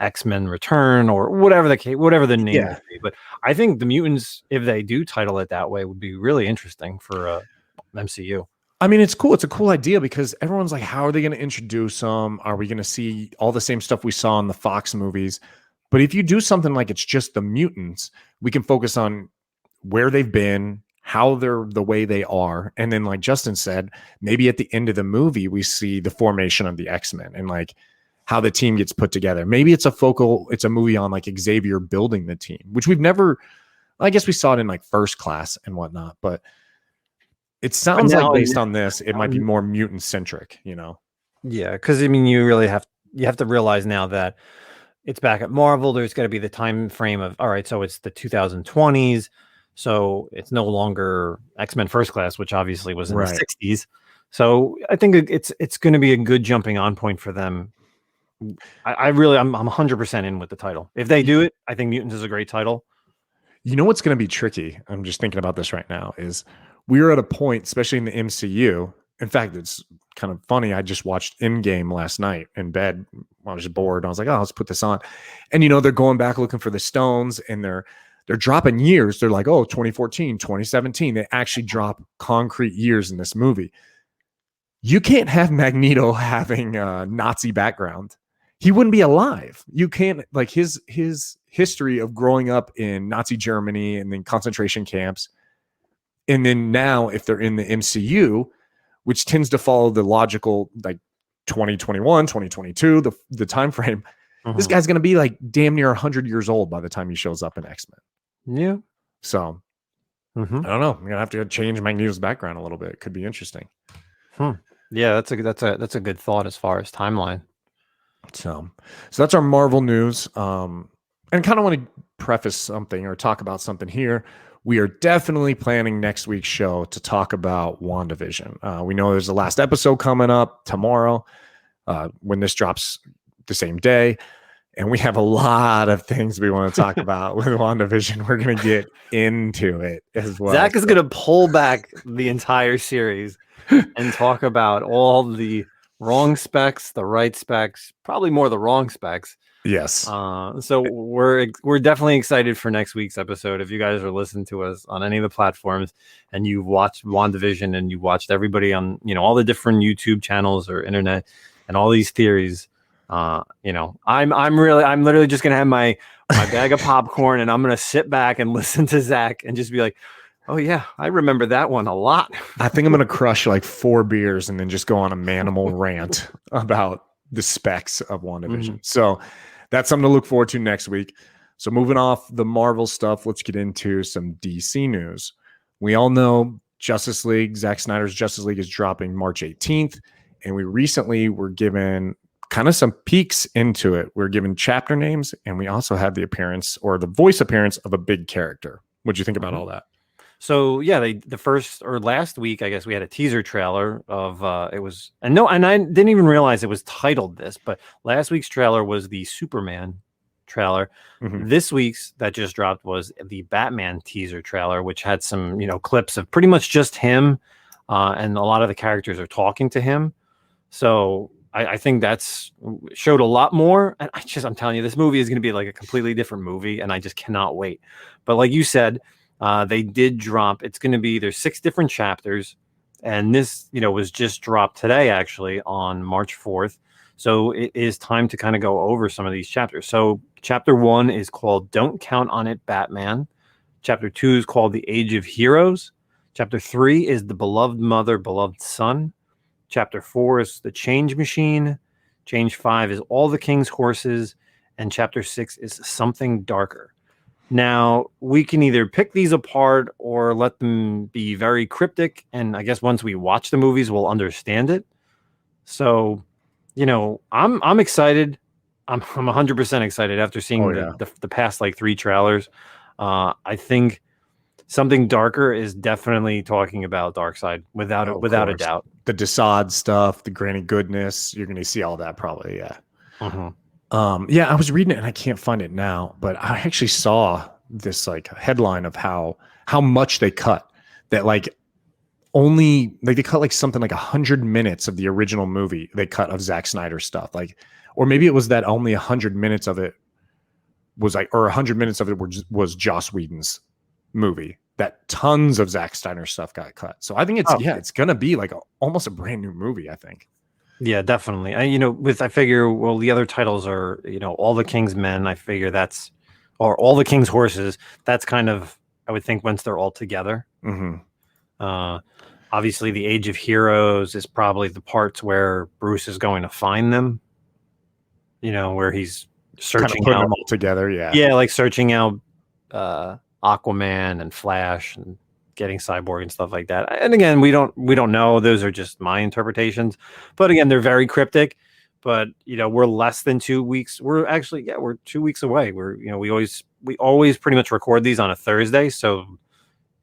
X-Men Return or whatever the name would be. But I think The Mutants, if they do title it that way, would be really interesting for MCU. I mean, it's cool. It's a cool idea because everyone's like, how are they going to introduce them? Are we going to see all the same stuff we saw in the Fox movies? But if you do something like it's just the mutants, we can focus on where they've been, how they're the way they are. And then like Justin said, maybe at the end of the movie, we see the formation of the X-Men and like how the team gets put together. Maybe it's a movie on like Xavier building the team, which we've never, I guess we saw it in like First Class and whatnot, but it sounds like based on this, it might be more mutant centric, Yeah. Cause I mean, you really have to realize now that it's back at Marvel. There's got to be the time frame of, all right, so it's the 2020s. So it's no longer X-Men First Class, which obviously was in Right. the 60s. So I think it's going to be a good jumping on point for them. I'm 100% in with the title. If they do it, I think Mutants is a great title. You know what's going to be tricky? I'm just thinking about this right now. Is we're at a point, especially in the MCU. In fact, it's kind of funny. I just watched Endgame last night in bed. I was bored. I was like, oh, let's put this on. And they're going back looking for the stones, and they're dropping years. They're like, oh, 2014, 2017. They actually drop concrete years in this movie. You can't have Magneto having a Nazi background. He wouldn't be alive. You can't, like, his history of growing up in Nazi Germany and then concentration camps. And then now if they're in the MCU, which tends to follow the logical, like 2021, 2022, the time frame, this guy's going to be like damn near 100 years old by the time he shows up in X-Men. Yeah. So I don't know. I'm going to have to change Magneto's background a little bit. It could be interesting. Yeah, that's a good thought as far as timeline. So that's our Marvel news. And kind of want to preface something or talk about something here. We are definitely planning next week's show to talk about WandaVision. We know there's the last episode coming up tomorrow when this drops the same day. And we have a lot of things we want to talk about with WandaVision. We're going to get into it as well. Zach is going to pull back the entire series and talk about all the wrong specs, the right specs, probably more the wrong specs. Yes. So we're definitely excited for next week's episode. If you guys are listening to us on any of the platforms and you've watched WandaVision and you watched everybody on, all the different YouTube channels or internet and all these theories, I'm literally just going to have my bag of popcorn and I'm going to sit back and listen to Zach and just be like, oh yeah, I remember that one a lot. I think I'm going to crush like 4 beers and then just go on a manimal rant about the specs of WandaVision. So that's something to look forward to next week. So moving off the Marvel stuff, let's get into some DC news. We all know Justice League, Zack Snyder's Justice League is dropping March 18th. And we recently were given kind of some peeks into it. We're given chapter names, and we also have the appearance or the voice appearance of a big character. What'd you think about all that? So yeah, the first or last week, I guess we had a teaser trailer of it was, and I didn't even realize it was titled this, but last week's trailer was the Superman trailer. This week's that just dropped was the Batman teaser trailer, which had some clips of pretty much just him, and a lot of the characters are talking to him. So I think that's showed a lot more. And I'm telling you, this movie is going to be like a completely different movie, and I just cannot wait. But like you said. They did drop. It's going to be there's 6 different chapters, and this was just dropped today actually on March 4th. So it is time to kind of go over some of these chapters. So chapter 1 is called "Don't Count on It, Batman." Chapter 2 is called "The Age of Heroes." Chapter 3 is "The Beloved Mother, Beloved Son." Chapter 4 is "The Change Machine." Change 5 is "All the King's Horses," and chapter 6 is "Something Darker." Now, we can either pick these apart or let them be very cryptic. And I guess once we watch the movies, we'll understand it. So, I'm excited. I'm 100% excited after seeing the past like 3 trailers. I think Something Darker is definitely talking about Darkseid without a doubt. The Desaad stuff, the Granny Goodness, you're going to see all that probably. Yeah. I was reading it and I can't find it now, but I actually saw this like headline of how much they cut. That like only like they cut like something like 100 minutes of the original movie they cut of Zack Snyder stuff, like, or maybe it was that only 100 minutes of it was like, or 100 minutes of it was Joss Whedon's movie. That tons of Zack Snyder stuff got cut. So I think it's gonna be like almost a brand new movie. I think. Yeah, definitely. I figure, well, the other titles are, All the King's Men. I figure or All the King's Horses. That's kind of, I would think, once they're all together. Obviously, The Age of Heroes is probably the parts where Bruce is going to find them. Where he's searching out them all together. Yeah, like searching out Aquaman and Flash and getting Cyborg and stuff like that. And again, we don't know. Those are just my interpretations. But again, they're very cryptic. But we're less than 2 weeks. We're 2 weeks away. We always pretty much record these on a Thursday. So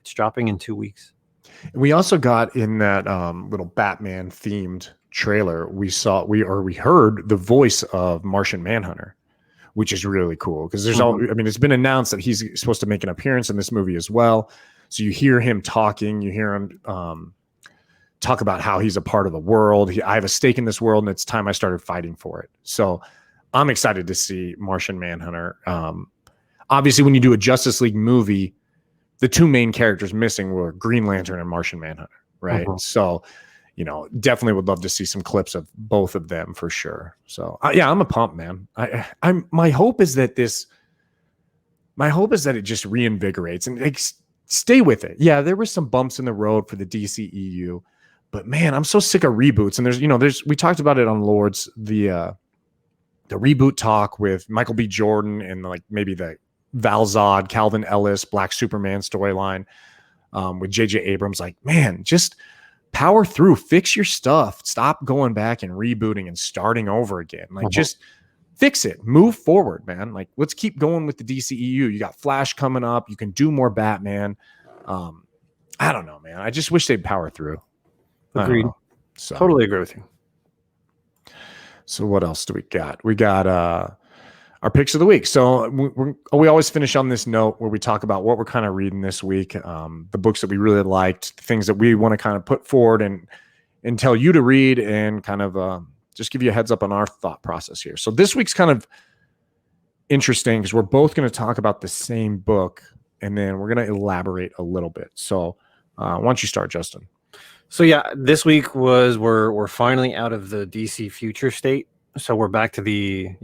It's dropping in 2 weeks. We also got in that little Batman themed trailer, we heard the voice of Martian Manhunter, which is really cool because it's been announced that he's supposed to make an appearance in this movie as well. So you hear him talking, you hear him talk about how he's a part of the world. I have a stake in this world, and it's time I started fighting for it. So I'm excited to see Martian Manhunter. Obviously, when you do a Justice League movie, the two main characters missing were Green Lantern and Martian Manhunter, right? So, definitely would love to see some clips of both of them for sure. So, I'm a pump, man. My hope is that it just reinvigorates and stay with it. Yeah, there were some bumps in the road for the DCEU, but man, I'm so sick of reboots. And we talked about it on Lords, the reboot talk with Michael B. Jordan and like maybe the Val Zod, Calvin Ellis, Black Superman storyline with J.J. Abrams. Like, man, just power through, fix your stuff. Stop going back and rebooting and starting over again. Like, just fix it, move forward, man. Like, let's keep going with the DCEU. You got Flash coming up. You can do more Batman. I don't know, man. I just wish they'd power through. Agreed. So, totally agree with you. So what else do we got? We got our picks of the week. So we always finish on this note where we talk about what we're kind of reading this week, the books that we really liked, the things that we want to kind of put forward and tell you to read, and kind of just give you a heads up on our thought process here. So this week's kind of interesting because we're both going to talk about the same book, and then we're going to elaborate a little bit. So why don't you start, Justin? So yeah, this week we're finally out of the DC future state. So we're back to the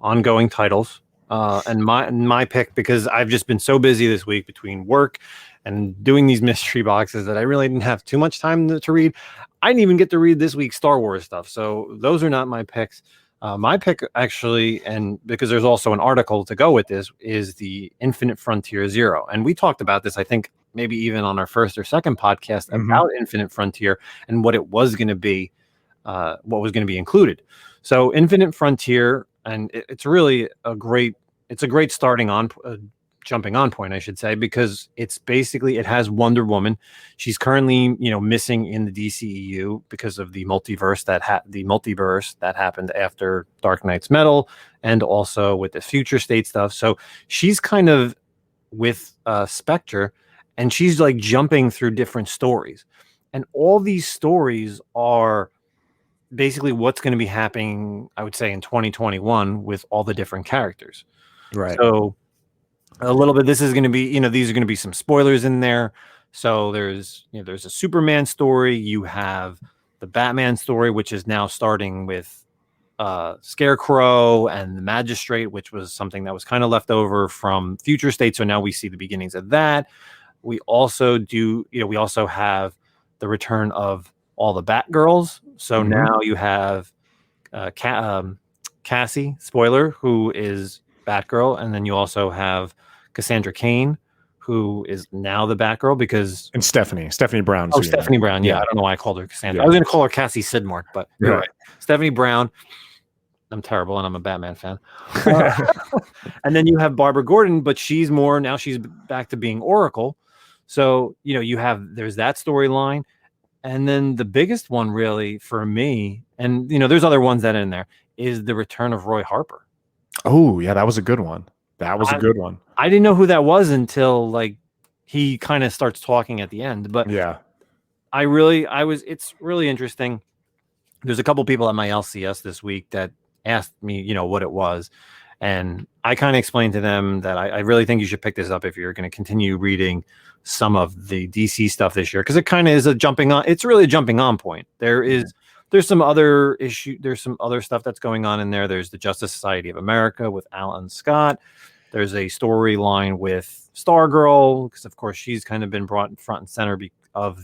ongoing titles. And my pick, because I've just been so busy this week between work and doing these mystery boxes that I really didn't have too much time to read. I didn't even get to read this week's Star Wars stuff. So those are not my picks. My pick actually, and because there's also an article to go with this, is the Infinite Frontier Zero. And we talked about this, I think, maybe even on our first or second podcast about Infinite Frontier and what it was going to be, what was going to be included. So Infinite Frontier, and it's really a great jumping on point, I should say, because it's basically, it has Wonder Woman. She's currently, missing in the DCEU because of the multiverse that happened after Dark Knight's Metal, and also with the future state stuff. So she's kind of with Spectre, and she's like jumping through different stories, and all these stories are basically what's going to be happening, I would say, in 2021 with all the different characters. Right. So a little bit, this is going to be, these are going to be some spoilers in there. So there's a Superman story. You have the Batman story, which is now starting with Scarecrow and the Magistrate, which was something that was kind of left over from Future State. So now we see the beginnings of that. We also have the return of all the Batgirls. So now you have Cassie, spoiler, who is Batgirl, and then you also have Cassandra Cain, who is now the Batgirl, and Stephanie Brown. Oh, Stephanie Brown. Yeah, I don't know why I called her Cassandra. I was going to call her Cassie Sidmark, but you're right. Stephanie Brown. I'm terrible, and I'm a Batman fan. And then you have Barbara Gordon, but she's back to being Oracle. So, there's that storyline. And then the biggest one really for me, and, there's other ones that are in there, is the return of Roy Harper. Oh, yeah, that was a good one. A good one. I didn't know who that was until he kind of starts talking at the end. But yeah, it's really interesting. There's a couple people at my LCS this week that asked me, what it was. And I kind of explained to them that I really think you should pick this up if you're going to continue reading some of the DC stuff this year, because it kind of is it's really a jumping on point. There's some other there's some other stuff that's going on in there. There's the Justice Society of America with Alan Scott. There's a storyline with Stargirl, because of course she's kind of been brought in front and center of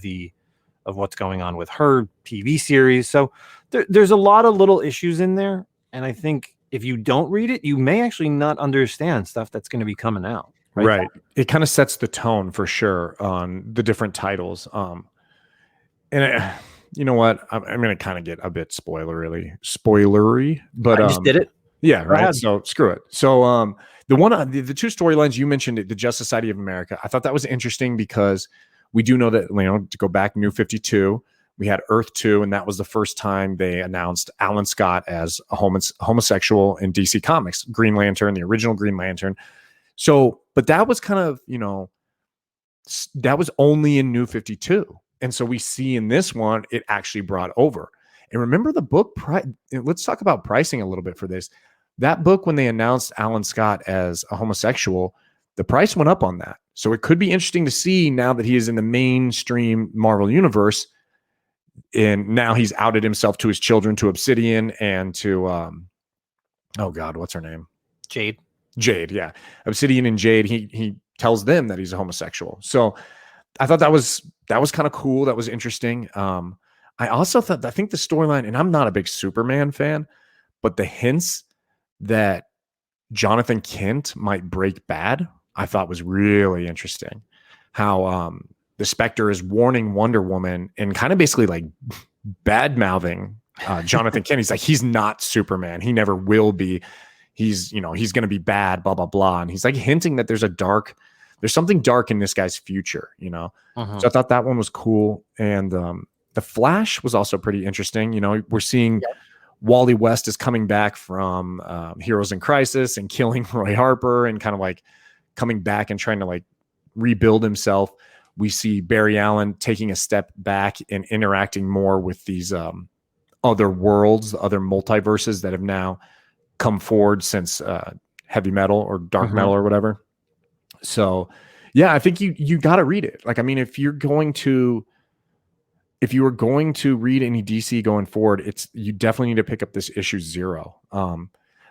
what's going on with her TV series. So there's a lot of little issues in there, and I think if you don't read it, you may actually not understand stuff that's going to be coming out. Right. It kind of sets the tone for sure on the different titles. And you know what? I'm going to kind of get a bit spoilery, but I just did it. Yeah. Right. So screw it. So the two storylines you mentioned, the Justice Society of America, I thought that was interesting because we do know that, to go back, New 52, we had Earth 2, and that was the first time they announced Alan Scott as a homosexual in DC Comics, Green Lantern, the original Green Lantern. So, but that was kind of, that was only in New 52. And so we see in this one, it actually brought over. And remember the book, let's talk about pricing a little bit for this. That book, when they announced Alan Scott as a homosexual, the price went up on that. So it could be interesting to see now that he is in the mainstream Marvel universe, and now he's outed himself to his children, to Obsidian, and to, oh God, what's her name? Jade, yeah. Obsidian and Jade, he tells them that he's a homosexual. So I thought that was kind of cool. That was interesting. I also thought, I think the storyline, and I'm not a big Superman fan, but the hints that Jonathan Kent might break bad, I thought was really interesting. How the Spectre is warning Wonder Woman and kind of basically like bad mouthing Jonathan Kent. He's like, he's not Superman. He never will be. He's going to be bad, blah, blah, blah. And he's like hinting that there's something dark in this guy's future, So I thought that one was cool. And the Flash was also pretty interesting. We're seeing Wally West is coming back from Heroes in Crisis and killing Roy Harper and kind of like coming back and trying to like rebuild himself. We see Barry Allen taking a step back and interacting more with these other worlds, other multiverses that have now come forward since heavy metal or dark metal or whatever. So yeah, I think you got to read it. Like, I mean, if you were going to read any DC going forward, you definitely need to pick up this issue 0.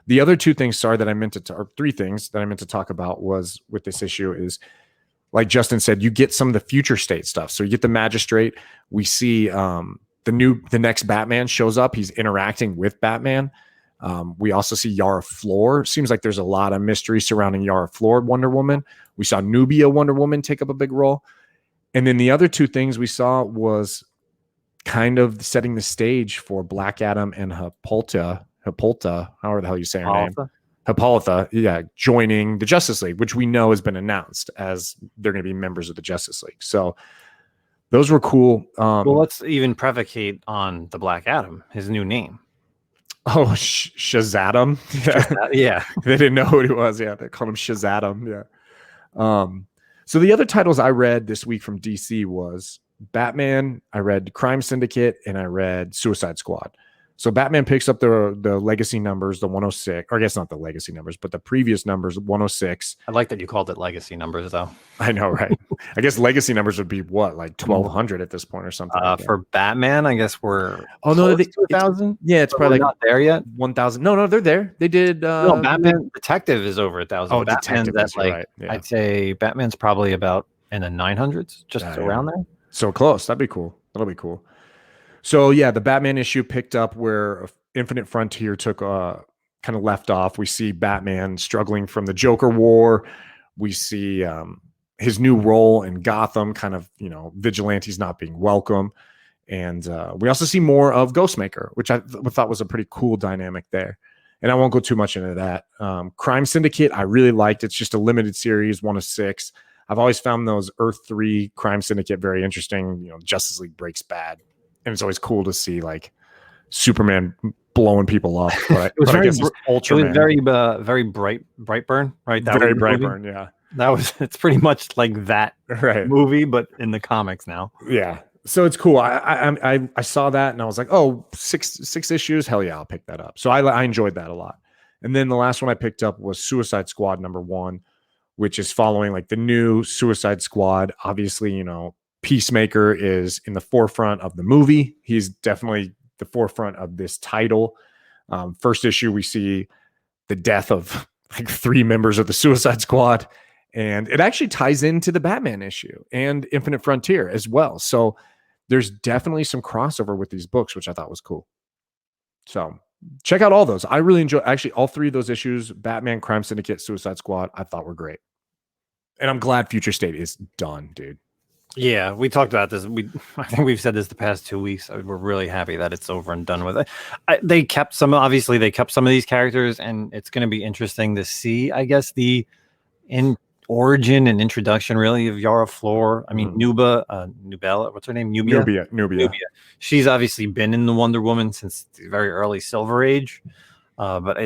The other two things, or 3 things that I meant to talk about was with this issue is, like Justin said, you get some of the future state stuff. So you get the Magistrate. We see the next Batman shows up. He's interacting with Batman. We also see Yara Flor. Seems like there's a lot of mystery surrounding Yara Flor, Wonder Woman. We saw Nubia Wonder Woman take up a big role. And then the other 2 things we saw was kind of setting the stage for Black Adam and Hippolyta, however the hell you say her name. Hippolyta, joining the Justice League, which we know has been announced as they're going to be members of the Justice League. So those were cool. Well, let's even prevocate on the Black Adam, his new name. Oh, Shazadam. Yeah. They didn't know who he was. Yeah, they called him Shazadam. Yeah. So the other titles I read this week from DC was Batman, I read Crime Syndicate, and I read Suicide Squad. So Batman picks up the legacy numbers, the 106, or I guess not the legacy numbers, but the previous numbers, 106. I like that you called it legacy numbers, though. I know, right? I guess legacy numbers would be what, like 1,200 at this point or something. For Batman, I guess we're 2,000. Yeah, it's probably not there yet. 1,000. No, they're there. They did. No, Batman Detective is over 1,000. Oh, Batman's Detective, at right. Yeah. I'd say Batman's probably about in the 900s, just around there. So close. That'd be cool. That'll be cool. So yeah, the Batman issue picked up where Infinite Frontier took kind of left off. We see Batman struggling from the Joker War. We see his new role in Gotham, kind of, vigilantes not being welcome. And we also see more of Ghostmaker, which I thought was a pretty cool dynamic there. And I won't go too much into that. Crime Syndicate, I really liked. It's just a limited series, 1 of 6. I've always found those Earth 3 Crime Syndicate very interesting. Justice League breaks bad. And it's always cool to see like Superman blowing people up. But, it was very Brightburn, right? That very Brightburn, yeah. It's pretty much like that movie, but in the comics now. Yeah. So it's cool. I saw that and I was like, oh, six issues. Hell yeah, I'll pick that up. So I enjoyed that a lot. And then the last one I picked up was Suicide Squad #1, which is following like the new Suicide Squad. Obviously, Peacemaker is in the forefront of the movie. He's definitely the forefront of this title. First issue, we see the death of like 3 members of the Suicide Squad. And it actually ties into the Batman issue and Infinite Frontier as well. So there's definitely some crossover with these books, which I thought was cool. So check out all those. I really enjoy actually all 3 of those issues, Batman, Crime Syndicate, Suicide Squad, I thought were great. And I'm glad Future State is done, dude. Yeah, we talked about this. I think we've said this the past 2 weeks. We're really happy that it's over and done with it. They kept some of these characters, and it's going to be interesting to see, I guess, the in origin and introduction really of Yara Flor. I mean, Nubella, what's her name? Nubia. She's obviously been in the Wonder Woman since the very early Silver Age, but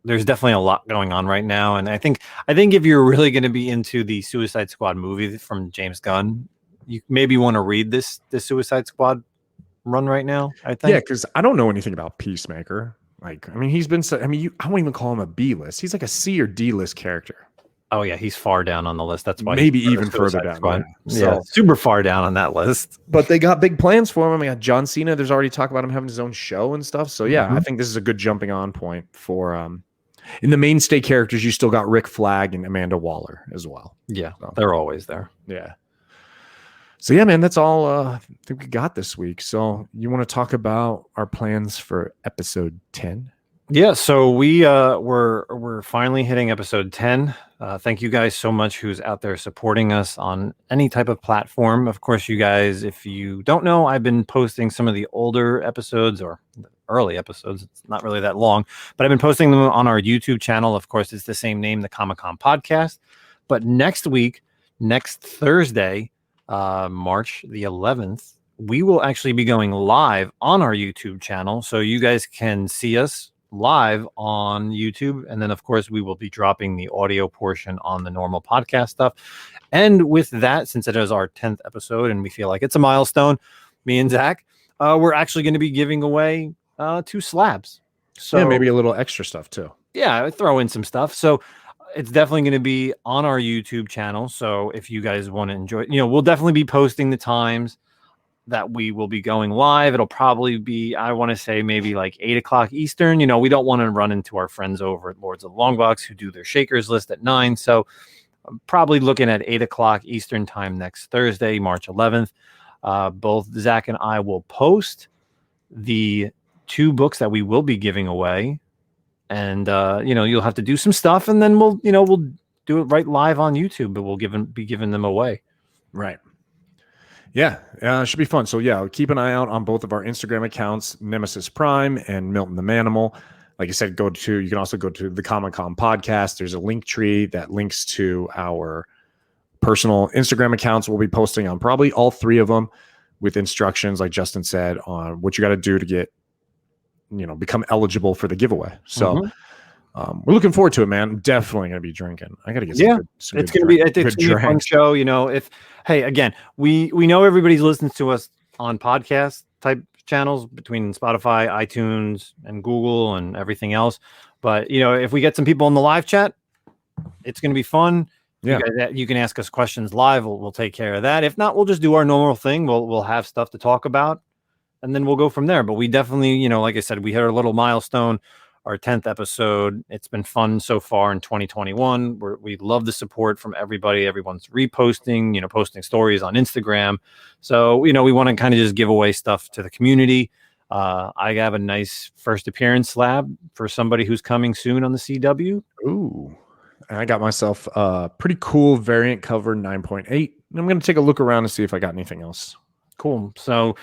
there's definitely a lot going on right now. And I think if you're really going to be into the Suicide Squad movie from James Gunn, you maybe want to read this Suicide Squad run right now. I think. Yeah, because I don't know anything about Peacemaker. Like, I mean, he's been. I won't even call him a B list. He's like a C or D list character. Oh yeah, he's far down on the list. That's why maybe even further down. Yeah, super far down on that list. But they got big plans for him. I mean, got John Cena. There's already talk about him having his own show and stuff. So yeah, I think this is a good jumping on point for. In the mainstay characters, you still got Rick Flag and Amanda Waller as well. Yeah, so they're always there. Yeah. So yeah, man, that's all I think we got this week. So you want to talk about our plans for episode 10? Yeah, so we're finally hitting episode 10. Thank you guys so much who's out there supporting us on any type of platform. Of course, you guys, if you don't know, I've been posting some of the older episodes or early episodes. It's not really that long, but I've been posting them on our YouTube channel. Of course, it's the same name, the Comic-Con Podcast. But next Thursday, March the 11th, we will actually be going live on our YouTube channel. So you guys can see us live on YouTube. And then, of course, we will be dropping the audio portion on the normal podcast stuff. And with that, since it is our 10th episode and we feel like it's a milestone, me and Zach, we're actually going to be giving away 2 slabs. So yeah, maybe a little extra stuff too. Yeah, throw in some stuff. So it's definitely going to be on our YouTube channel. So if you guys want to enjoy, we'll definitely be posting the times that we will be going live. It'll probably be, I want to say maybe like 8:00 Eastern. We don't want to run into our friends over at Lords of the Longbox who do their Shakers list at 9. So I'm probably looking at 8:00 Eastern time next Thursday, March 11th. Both Zach and I will post the 2 books that we will be giving away. And, you'll have to do some stuff and then we'll do it right live on YouTube, but we'll be giving them away. Right. Yeah, it should be fun. So yeah, keep an eye out on both of our Instagram accounts, Nemesis Prime and Milton the Manimal. Like I said, you can also go to the Comic-Con Podcast. There's a link tree that links to our personal Instagram accounts. We'll be posting on probably all 3 of them with instructions, like Justin said, on what you got to do to get, become eligible for the giveaway. So we're looking forward to it, man. I'm definitely going to be drinking. I got to get some it's going to be a fun show. Again, we know everybody's listening to us on podcast type channels between Spotify, iTunes, and Google and everything else. But, if we get some people in the live chat, it's going to be fun. Yeah. You can ask us questions live. We'll take care of that. If not, we'll just do our normal thing. We'll have stuff to talk about and then we'll go from there. But we definitely, like I said, we hit our little milestone, our 10th episode. It's been fun so far in 2021. We love the support from everybody. Everyone's reposting, posting stories on Instagram. So, we want to kind of just give away stuff to the community. I have a nice first appearance slab for somebody who's coming soon on the CW. Ooh. And I got myself a pretty cool variant cover 9.8. And I'm going to take a look around and see if I got anything else. Cool. So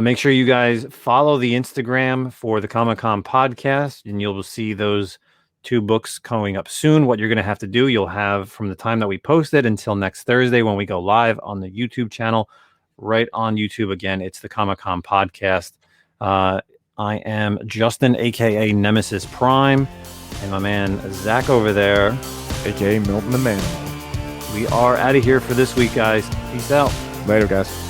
make sure you guys follow the Instagram for the Comic-Con Podcast, and you'll see those 2 books coming up soon. What you're going to have to do, you'll have from the time that we post it until next Thursday when we go live on the YouTube channel, right on YouTube. Again, it's the Comic-Con Podcast. I am Justin, a.k.a. Nemesis Prime, and my man Zach over there, a.k.a. Milton the Man. We are out of here for this week, guys. Peace out. Later, guys.